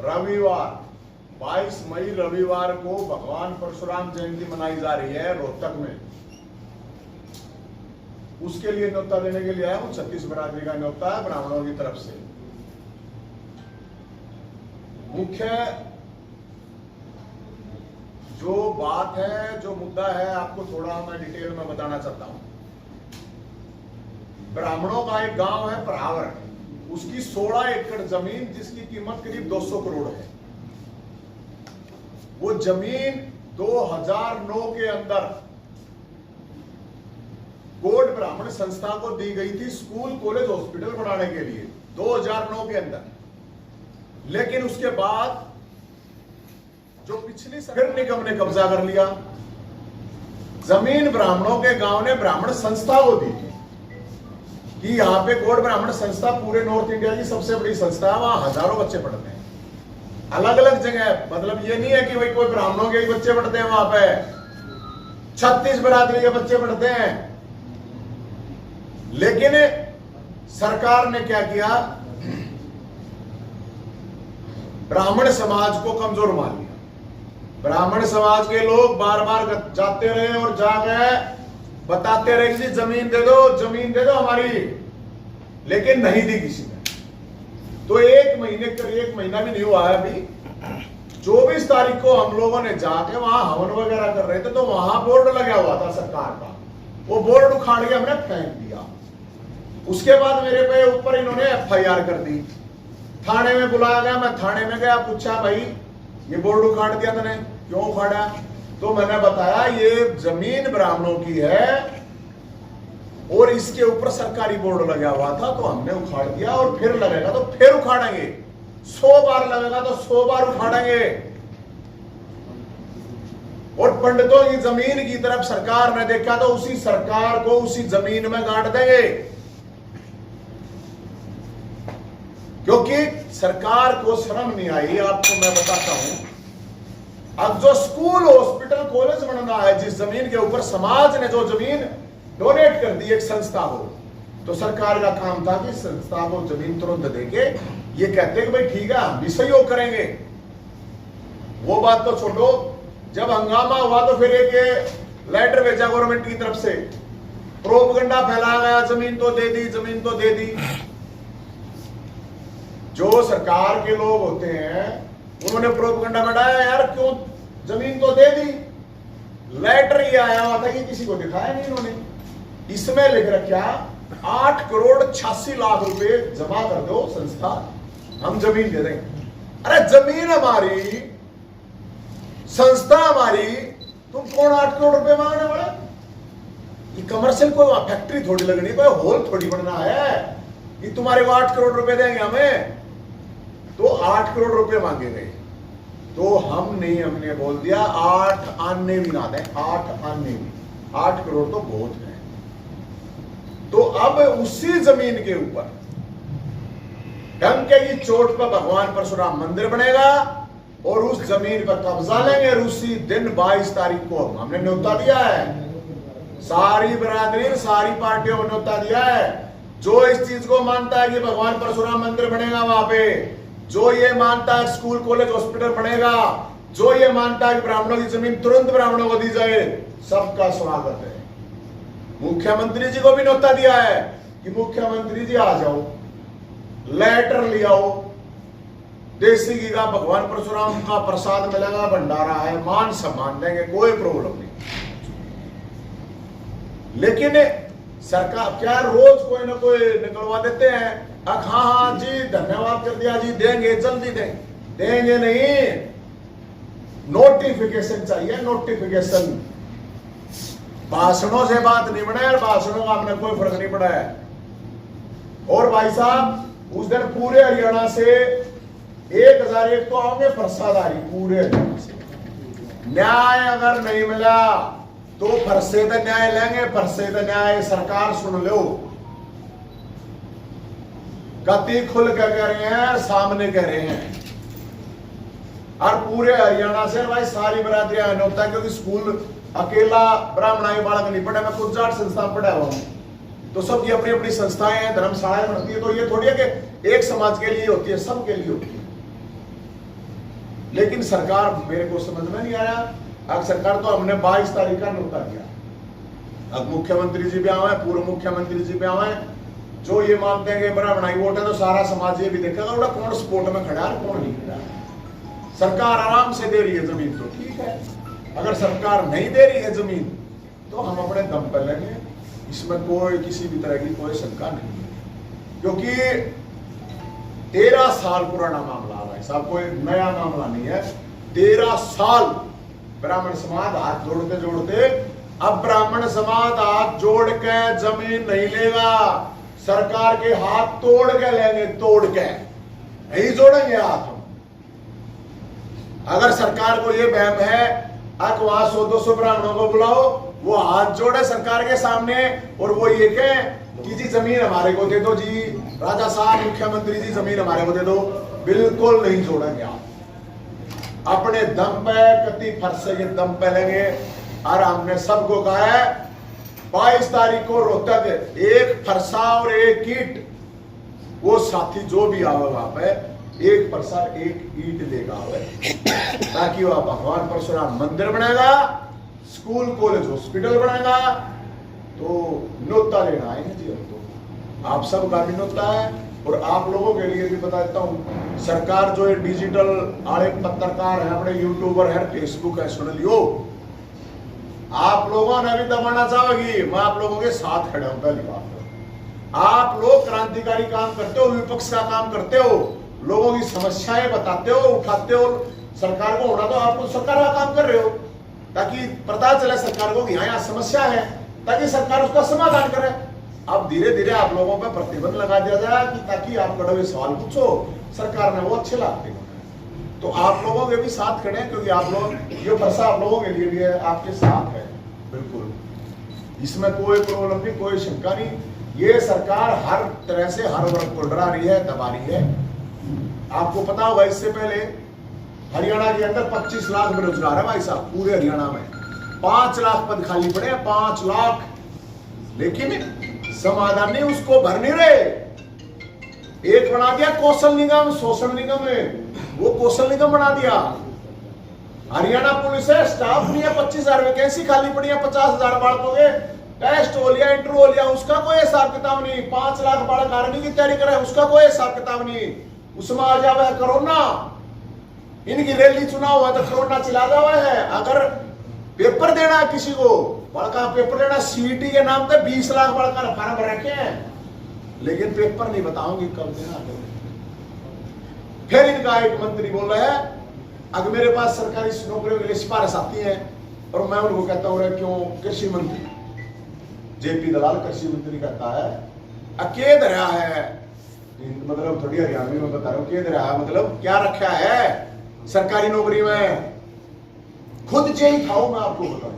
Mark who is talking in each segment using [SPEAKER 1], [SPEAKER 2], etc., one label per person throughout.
[SPEAKER 1] रविवार 22 मई रविवार को भगवान परशुराम जयंती मनाई जा रही है रोहतक में। उसके लिए न्योता देने के लिए आया हूं। 36 बरादरी का न्योता है ब्राह्मणों की तरफ से। मुख्य जो बात है, जो मुद्दा है, आपको थोड़ा मैं डिटेल में बताना चाहता हूं। ब्राह्मणों का एक गांव है परावर, उसकी 16 एकड़ जमीन जिसकी कीमत करीब 200 करोड़ है। वो जमीन 2009 के अंदर गौड़ ब्राह्मण संस्था को दी गई थी स्कूल कॉलेज हॉस्पिटल बनाने के लिए 2009 के अंदर। लेकिन उसके बाद जो पिछली फिर निगम ने कब्जा कर लिया। जमीन ब्राह्मणों के गांव ने ब्राह्मण संस्था को दी थी कि यहां पे गौड़ ब्राह्मण संस्था पूरे नॉर्थ इंडिया की सबसे बड़ी संस्था है, वहां हजारों बच्चे पढ़ते हैं अलग अलग जगह। मतलब ये नहीं है कि भाई कोई ब्राह्मणों के ही बच्चे पढ़ते हैं, वहां पे 36 बरादरी के बच्चे पढ़ते हैं। लेकिन सरकार ने क्या किया, ब्राह्मण समाज को कमजोर मान लिया। ब्राह्मण समाज के लोग बार बार जाते रहे और जाके बताते रहे कि जमीन दे दो हमारी, लेकिन नहीं दी किसी ने। तो एक महीना भी नहीं हुआ है अभी। 24 तारीख को हम लोगों ने जाके वहां हवन वगैरह कर रहे थे, तो वहां बोर्ड लगा हुआ था सरकार का। वो बोर्ड उखाड़ के हमने फेंक दिया। उसके बाद मेरे पे ऊपर इन्होंने FIR कर दी। थाने में बुलाया गया, मैं थाने में गया, पूछा भाई ये बोर्ड उखाड़ दिया तूने, क्यों उखाड़ा? तो मैंने बताया ये जमीन ब्राह्मणों की है और इसके ऊपर सरकारी बोर्ड लगा हुआ था, तो हमने उखाड़ दिया। और फिर लगेगा तो फिर उखाड़ेंगे, 100 बार लगेगा तो 100 बार उखाड़ेंगे। और पंडितों की जमीन की तरफ सरकार ने देखा तो उसी सरकार को उसी जमीन में गाड़ देंगे, क्योंकि सरकार को शर्म नहीं आई। आपको मैं बताता हूं, अब जो स्कूल हॉस्पिटल कॉलेज बनना है, जिस जमीन के ऊपर समाज ने जो जमीन डोनेट कर दी एक संस्था को, तो सरकार का काम था कि संस्था को जमीन तुरंत देके ये कहते कि भाई ठीक है हम भी सहयोग करेंगे। वो बात तो छोड़ो, जब हंगामा हुआ तो फिर एक लेटर भेजा गवर्नमेंट की तरफ से, प्रोपगंडा फैलाया गया, जमीन तो दे दी, जमीन तो दे दी। जो सरकार के लोग होते हैं उन्होंने प्रोपगंडा बढ़ाया, यार क्यों, जमीन तो दे दी। लेटर ये आया हुआ था कि किसी को दिखाया नहीं इन्होंने। इसमें लिख रखा 8 करोड़ 86 लाख रुपए जमा कर दो संस्था, हम जमीन दे देंगे। अरे जमीन हमारी, संस्था हमारी, तुम कौन 8 करोड़ रुपए मांगने वाले? ये कमर्शियल कोई फैक्ट्री थोड़ी लगनी, कोई हॉल थोड़ी बनना है कि तुम्हारे को 8 करोड़ रुपए देंगे हमें। तो 8 करोड़ रुपए मांगे गए, तो हमने बोल दिया 8 आने भी ना दें, 8 आने भी, 8 करोड़ तो बहुत है। तो अब उसी जमीन के ऊपर डंके की चोट पर भगवान परशुराम मंदिर बनेगा और उस जमीन पर कब्जा लेंगे। और उसी दिन 22 तारीख को हमने न्योता दिया है, सारी बरादरी सारी पार्टियों को न्योता दिया है। जो इस चीज को मानता है कि भगवान परशुराम मंदिर बनेगा वहां पे, जो ये मानता है स्कूल कॉलेज हॉस्पिटल बनेगा, जो ये मानता है कि ब्राह्मणों की जमीन तुरंत ब्राह्मणों को दी जाए, सबका स्वागत है। मुख्यमंत्री जी को भी न्योता दिया है कि मुख्यमंत्री जी आ जाओ, लेटर ले आओ, देसी घी का भगवान परशुराम का प्रसाद मिलेगा, भंडारा है, मान सम्मान देंगे, कोई प्रॉब्लम नहीं। लेकिन सरकार क्या रोज कोई ना कोई निकलवा देते हैं, हाँ जी धन्यवाद कर दिया जी, देंगे, जल्दी देंगे नहीं, नोटिफिकेशन चाहिए, नोटिफिकेशन। भाषणों से बात नहीं बना यार, भाषणों का हमने कोई फर्क नहीं पड़ा है। और भाई साहब उस दिन पूरे हरियाणा से 1001 तो आओगे प्रसादारी, पूरे हरियाणा से। न्याय अगर नहीं मिला तो फरसे तो न्याय लेंगे, फरसे तो न्याय सरकार सुन लो। कति खुल कर कह रहे हैं, सामने कह रहे हैं। और पूरे हरियाणा से भाई सारी बरादरियां होता है, क्योंकि स्कूल अकेला ब्राह्मण बालक नहीं पढ़ा, मैं खुद 8 संस्था पढ़ा हुआ हूं, तो सबकी अपनी अपनी संस्थाएं हैं, धर्मशालाएं बनती है। तो ये थोड़ी है कि एक समाज के लिए होती है, सबके लिए होती है। लेकिन सरकार मेरे को समझ में नहीं आया। अब सरकार तो हमने 22 तारीख का न्योता दिया, अब मुख्यमंत्री जी भी आए, पूर्व मुख्यमंत्री जी भी आए, जो ये मानते हैं कि बड़ा बनाई वोट है तो सारा समाज ये भी देखेगा उड़ा कौन सपोर्ट में खड़ा है कौन नहीं खड़ा। सरकार आराम से दे रही है जमीन तो ठीक है, अगर सरकार नहीं दे रही है जमीन तो हम अपने दम पर लेंगे, इसमें कोई किसी भी तरह की कोई शंका नहीं है। क्योंकि 13 साल पुराना मामला आ रहा है साहब, कोई नया मामला नहीं है। 13 साल ब्राह्मण समाज हाथ जोड़ते जोड़ते, अब ब्राह्मण समाज हाथ जोड़ के जमीन नहीं लेगा, सरकार के हाथ तोड़ के लेंगे, तोड़ के नहीं जोड़ेंगे हाथ हम। अगर सरकार को ये वहम है अब वहां 100-200 ब्राह्मणों को बुलाओ, वो हाथ जोड़े सरकार के सामने और वो ये कहे कि जी जमीन हमारे को दे दो, जी राजा साहब मुख्यमंत्री जी जमीन हमारे को दे दो, बिल्कुल नहीं जोड़ेंगे आप। अपने दम पे कति फर्श के दम पे लेंगे। और हमने सबको कहा है 22 तारीख को रोहतक एक फरसा और एक ईट, वो साथी जो भी आवे वहां पे एक फरसा एक ईट लेगा ताकि वह भगवान परशुराम मंदिर बनेगा, स्कूल कॉलेज हॉस्पिटल बनेगा। तो न्योता लेना आएंगे जी हम तो, आप सब का भी न्योता है। और आप लोगों के लिए भी बता देता हूँ, सरकार जो है डिजिटल आड़े पत्रकार है, अपने यूट्यूबर है, फेसबुक है, सुन लियो, आप लोगों ने भी दबाना चाहोगी, मैं आप लोगों के साथ खड़ा हूं। पहली बात, आप लोग क्रांतिकारी काम करते हो, विपक्ष का काम करते हो, लोगों की समस्याएं बताते हो, उठाते हो, सरकार को होना तो आप सरकार का काम कर रहे हो, ताकि पता चले सरकार को कि यहाँ समस्या है, ताकि सरकार उसका समाधान करे। अब धीरे धीरे आप लोगों पर प्रतिबंध लगा दिया जाए कि ताकि आप कड़वे सवाल पूछो, सरकार ने वो अच्छे लगते हैं। तो आप लोगों के भी साथ खड़े हैं, क्योंकि आप लोग ये फरसा आप लोगों के लिए भी है, आपके साथ है बिल्कुल, इसमें कोई प्रॉब्लम नहीं, कोई शंका नहीं। ये सरकार हर तरह से हर वर्ग को डरा रही है, दबा रही है। आपको पता होगा इससे पहले हरियाणा के अंदर 25 लाख बेरोजगार है भाई साहब, पूरे हरियाणा में 5 लाख पद खाली पड़े हैं, 5 लाख, लेकिन समाधान नहीं, उसको भर नहीं रहे। एक बना दिया कौशल निगम, शोषण निगम में, वो कौशल निगम बना दिया। हरियाणा पुलिस है, स्टाफ नहीं है, 25,000 वैकेंसी खाली पड़ी है, 50,000 बालकों के टेस्ट हो लिया, इंटरव्यू हो लिया, उसका कोई हिसाब किताब नहीं। 5 लाख बालक आर्मी की तैयारी करे, उसका कोई हिसाब किताब नहीं। उसमें आ जावे कोरोना, इनकी रैली चुनाव हुआ तो कोरोना चला जावा है। अगर पेपर देना है किसी को, बड़का पेपर देना, सीईटी के नाम पे 20 लाख बड़का फार्म भर रखे हैं, लेकिन पेपर नहीं बताऊंगी कब देना। फिर इनका एक मंत्री बोल रहा है अगर मेरे पास सरकारी नौकरियों के लिए सिफारिश आती है, और मैं उनको कहता हूँ क्यों, कृषि मंत्री जेपी दलाल कृषि मंत्री कहता है अकेद रहा है, मतलब थोड़ी हरियाणवी में बता रहा हूँ, अकेद रहा है मतलब क्या रखा है सरकारी नौकरी में, खुद चाहिए खाओ, मैं आपको बताऊं।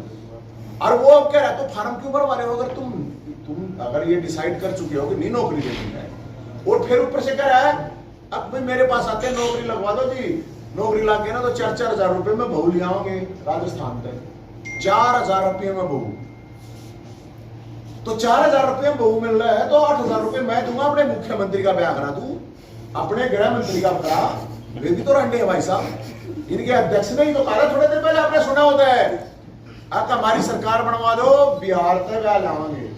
[SPEAKER 1] और वो अब कह रहा है तो फार्म क्यों भरवा रहे हो, अगर तुम अगर ये डिसाइड कर चुके हो कि नहीं नौकरी देनी है, और फिर ऊपर से कह रहा है अब भाई मेरे पास आते हैं नौकरी लगवा दो जी, नौकरी लग गया ना तो 4-4 हजार रुपए में बहू ले आओगे राजस्थान तक, 4,000 रुपये में बहू, तो 4,000 रुपये में बहू मिल रहा है, तो 8,000 रुपये मैं दूंगा, अपने मुख्यमंत्री का ब्याह करा दूं, अपने गृह मंत्री का करा, वे भी तो रंडे हैं भाई साहब। इनके अध्यक्ष ने ही तो कहा थोड़े दिन पहले, आपने सुना होता है, अब हमारी सरकार बनवा दो, बिहार तक ब्याह लाएंगे।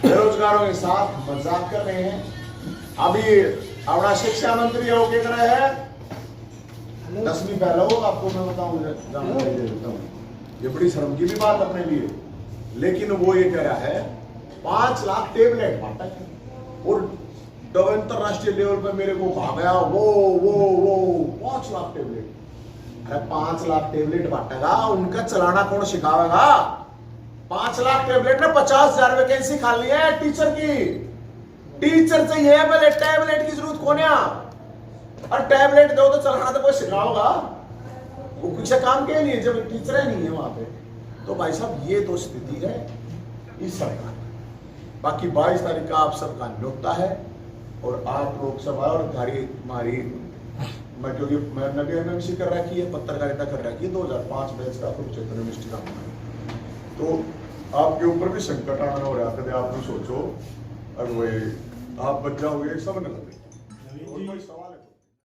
[SPEAKER 1] बेरोजगारों के साथ मजाक कर रहे हैं। अभी अपना शिक्षा मंत्री है, वो कह रहे हैं 10वीं पहला हो, आपको मैं बताऊं, जानकारी दे देता हूं, ये बड़ी शर्म की भी बात अपने लिए, लेकिन वो ये कह रहा है 5 लाख टेबलेट बांटा है, और अंतरराष्ट्रीय लेवल पे मेरे को कहा गया वो 5 लाख टेबलेट। अरे 5 लाख टेबलेट बांटेगा, उनका चलाना कौन सिखावेगा? 5 लाख टेबलेट ने 50,000 वैकेंसी खाली है टीचर की, टीचर चाहिए पहले, टेबलेट की जरूरत कौन है? और टेबलेट दो तो चलाना तो कोई सिखाओगा, वो कुछ काम के लिए जब टीचर नहीं है वहां पे। तो भाई साहब ये तो स्थिति है इस सरकार। बाकी 22 तारीख का आप सबका न्योता है, और आप लोकसभा और हमारी मैं क्योंकि मैं नगेसी कर रखी है, पत्रकारिता कर रखी है, 2005 बैच का कुरुक्षेत्र यूनिवर्सिटी का, तो आपके ऊपर भी संकट आना हो रहा है, आप सोचो और वो आप बच जाओगे सब न लगे।